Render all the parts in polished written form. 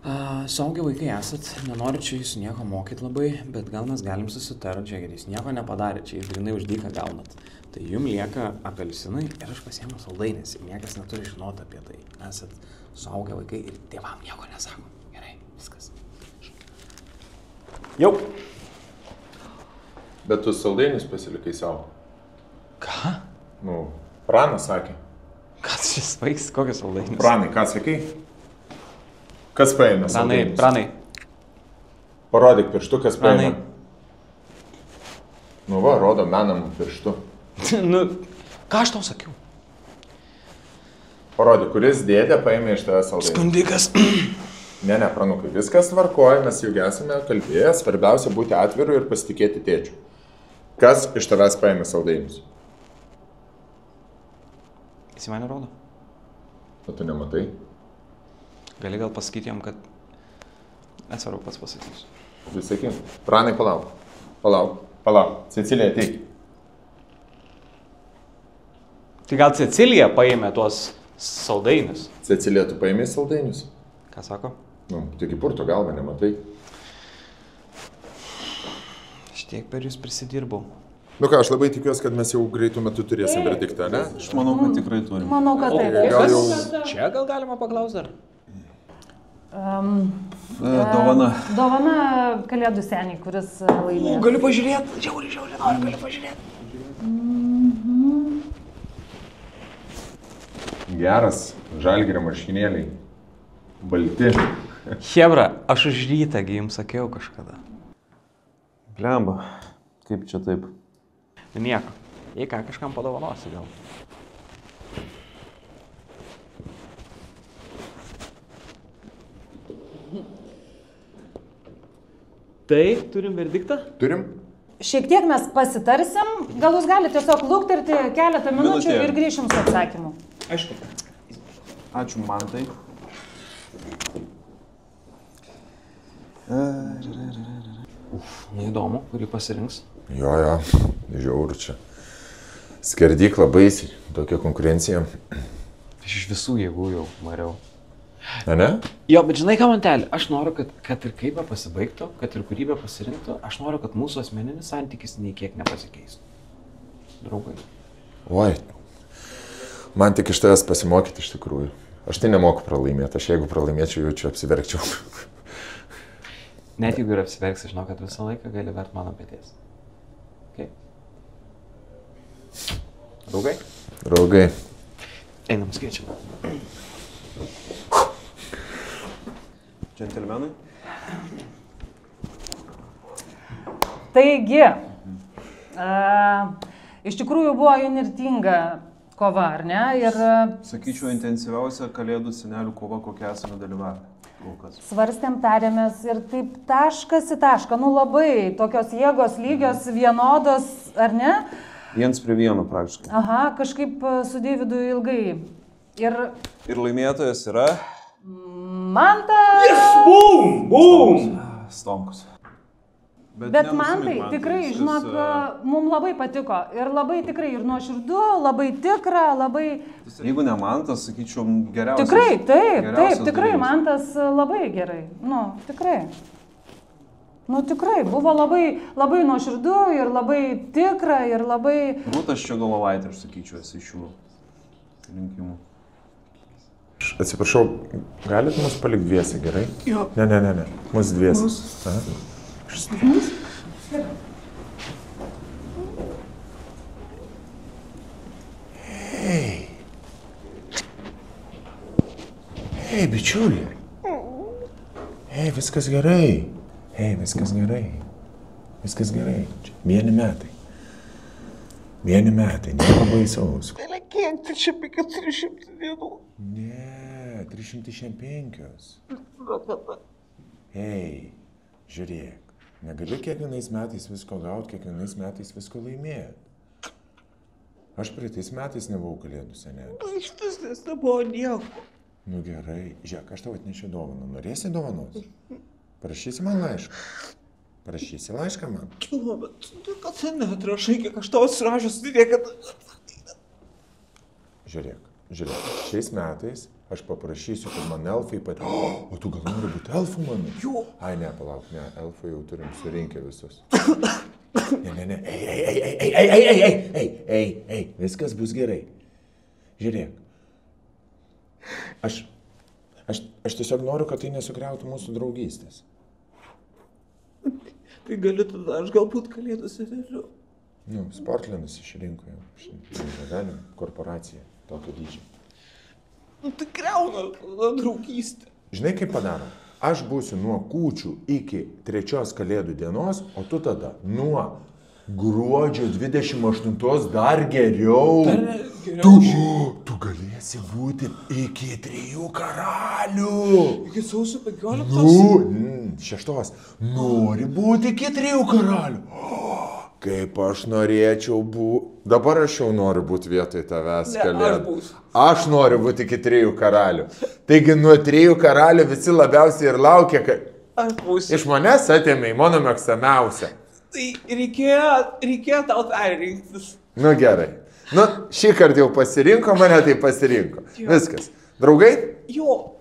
Saugia vaikai esat, nenoriu čia jūsų nieko mokyti labai, bet gal mes galim susitarti, žiūrėkit, jūs nieko nepadarė, čia jūs grinai už dyką gaunat. Tai jums lieka apelsinai ir aš pasiėmiau saldainės ir niekas neturi žinoti apie tai. Esat saugia vaikai ir tėvam nieko nesako. Gerai, viskas. Jau. Bet tu saldainius pasilikai savo. Ką? Nu, Pranas sakė. Kas šis vaiks, kokios saldainius? Pranai, ką sakai? Kas paėmė saldainius? Pranai. Parodyk pirštu, kas paėmė. Nu va, rodo menam pirštu. Nu, ką aš tau sakiau? Parodyk, kuris dėdė paėmė iš tavęs saldainius. Skundikas. Ne, pranukai, viskas tvarkoja, mes jau esame kalbėję, svarbiausia būti atviru ir pasitikėti tėčiu. Kas iš tavęs paėmė saldainius? Jis mane rodo. O tu nematai? Gali gal pasakyti jam, kad nesvarbu pats pasakysiu. Vis sakyk, Pranai, palauk. Cecilija, ateik. Tai gal Cecilija paėmė tuos saldainius? Cecilija, tu paėmė saldainius? Ką sako? Nu, tik į purto galvą nematai. Aš tiek per jūs prisidirbau. Nu ką, aš labai tikiuosi, kad mes jau greitų metų turėsim verdiktą, ne? Aš manau, kad tikrai turim. Manau, kad taip. Gal jau... Čia gal galima paklausti dar? Dovana. Dovana Kalėdų seniai, kuris laimėjo. Galiu pažiūrėti. Žiauriai, galiu pažiūrėti. Geras, Žalgirio marškinėliai. Balti. Chebra, aš už rytągi jums sakiau kažkada. Blemba, kaip čia taip? Nieko. Jei ką, kažkam padovanosi gal. Tai, turim verdiktą? Turim? Šiek tiek mes pasitarsim, gal jūs galite tiesiog lukterti keletą minučių Minutė. ir grįšim su atsakymu. Aišku. Ačiū, Mantai. Neįdomu, kurį pasirinks. Jo, žiauru čia. Skerdykla baisiai, tokia konkurencija. Aš iš visų jėgų jau mariau. Ne? Jo, bet žinai ką, Mantelį, aš noriu, kad ir kaip be pasibaigtų, kad ir kurį be pasirinktų, aš noriu, kad mūsų asmeninis santykis nei kiek nepasikeistų. Draugai. Oi, man tik iš tavęs pasimokyti iš tikrųjų. Aš tai nemoku pralaimėti, aš jeigu pralaimėčiau, jau čia apsiverkčiau. Net jeigu ir apsiverksi, žinau, kad visą laiką gali vert mano peties. Okay. Draugai? Draugai. Einam skaičiam. Džentelmenai? Taigi, iš tikrųjų buvo įnirtinga kova, ar ne? Ir Sakyčiau, intensyviausia Kalėdų senelių kova, kokią esame dalyvavę. svarstėm, tarėmės ir taip taškas į tašką, nu labai tokios jėgos lygios, vienodos, ar ne? 1-1 praktiškai. Aha, kažkaip su Deividu ilgai. Ir laimėtojas yra... Mantas! Bum! Stomkus. Bet man tai tikrai, žinok, mums labai patiko. Ir labai tikrai ir nuoširdu, labai tikra, labai... Jeigu ne Mantas, sakyčiau, geriausias. Tikrai, taip, tikrai, dalyvis. Mantas labai gerai. Nu, tikrai. Nu, tikrai, buvo labai nuoširdu ir labai tikra ir labai... Rūtas Ščiogolevaitė, aš sakyčiau, esi iš šių rinkimų. Atsiprašau, galit mus palikti dviesi, gerai? Jo. Ne, mus dviesi. Hei, bičiuli. Hei, viskas gerai. Viskas gerai. Vieni metai, nieko baisaus. Tai kiek, tai čia apie 400 dienų. Ne, 305. Hei, žiūrėk, negaliu kiekvienais metais visko gauti, kiekvienais metais visko laimėti. Aš praeitais metais nebuvau Kalėdų senelis. Iš vis nebuvo nieko. Nu gerai, žiūrėk, aš tau atnešiu dovaną. Norėsi dovanos? Parašysi man laišką. Parašysi laišką man. Kilo, bet kad ten neatrašai, kiek aš tau atsirašęs, tai kad... Žiūrėk, žiūrėk, šiais metais aš paprašysiu, kad man elfai o tu gal nori būti elfų mano? Jo. Ai, ne, palauk, ne, elfai jau turim surinkę visus. Ne, ei, viskas bus gerai. Žiūrėk, aš tiesiog noriu, kad tai nesugriautų mūsų draugystės. Tai galiu tada, aš galbūt kalėdų seneliu. Nu, Sportlandas išrinko jau, galim, korporacija, tokio dydžio. Nu, tai griauna draugystę. Žinai, kaip padarom? Aš būsiu nuo kūčių iki 3 kalėdų dienos, o tu tada nuo gruodžio 28 dar geriau. Tu galėsi būti iki 3 karalių. Iki sausio 15? Nu, 6. Nori būti iki 3 karalių. Kaip aš norėčiau būti. Dabar aš jau noriu būti vietoj tavęs kalėdų. Aš noriu būti iki 3 karalių. Taigi nuo 3 karalių visi labiausiai ir laukia, kad... Aš būsiu. Iš manęs atėmė į mano mėgstamiausią. Tai reikėjo tau perrinktis. Nu gerai. Nu, šį kartą jau pasirinko mane, tai pasirinko. Viskas. Draugai? Jo.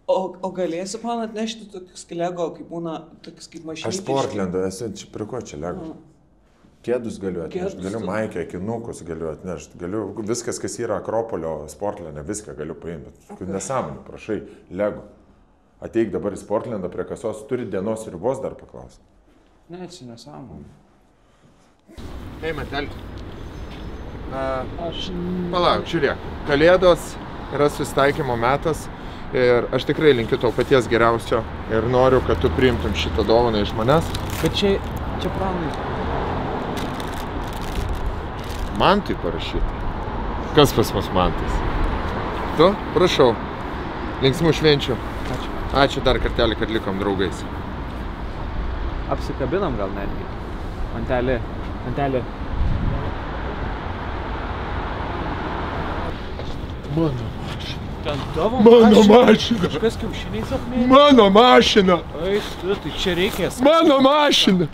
O galėsi man atnešti tokius Lego, kaip būna, tokius kaip mašinytės? Aš Sportlandą esu, prie ko čia Lego? Kėdus galiu atnešti, galiu maikę, kinukus galiu atnešti, galiu viskas, kas yra Akropolio Sportlande, viską galiu paimti. Bet nesąmonė, prašai, Lego. Ateik dabar į Sportlandą prie kasos, turi dienos ribos dar paklausti. Ne, čia nesąmonė. Hei, Matelė. Palauk, žiūrėk, kalėdos yra susitaikymo metas. Ir aš tikrai linkiu tau paties geriausio ir noriu, kad tu priimtum šitą dovaną iš manęs. Bet čia planai. Man tai parašyti. Kas pas mus Mantas? Tu? Prašau. Linksmų švenčių. Ačiū. Ačiū dar kartelį, kad likom draugais. Apsikabinam gal netgi. Antelė. Mano mašina. Ten tavo Mano mašina. Kažkas kiaušiniais apmėlė. Mano mašina. Ai, tai čia reikės. Mano mašina.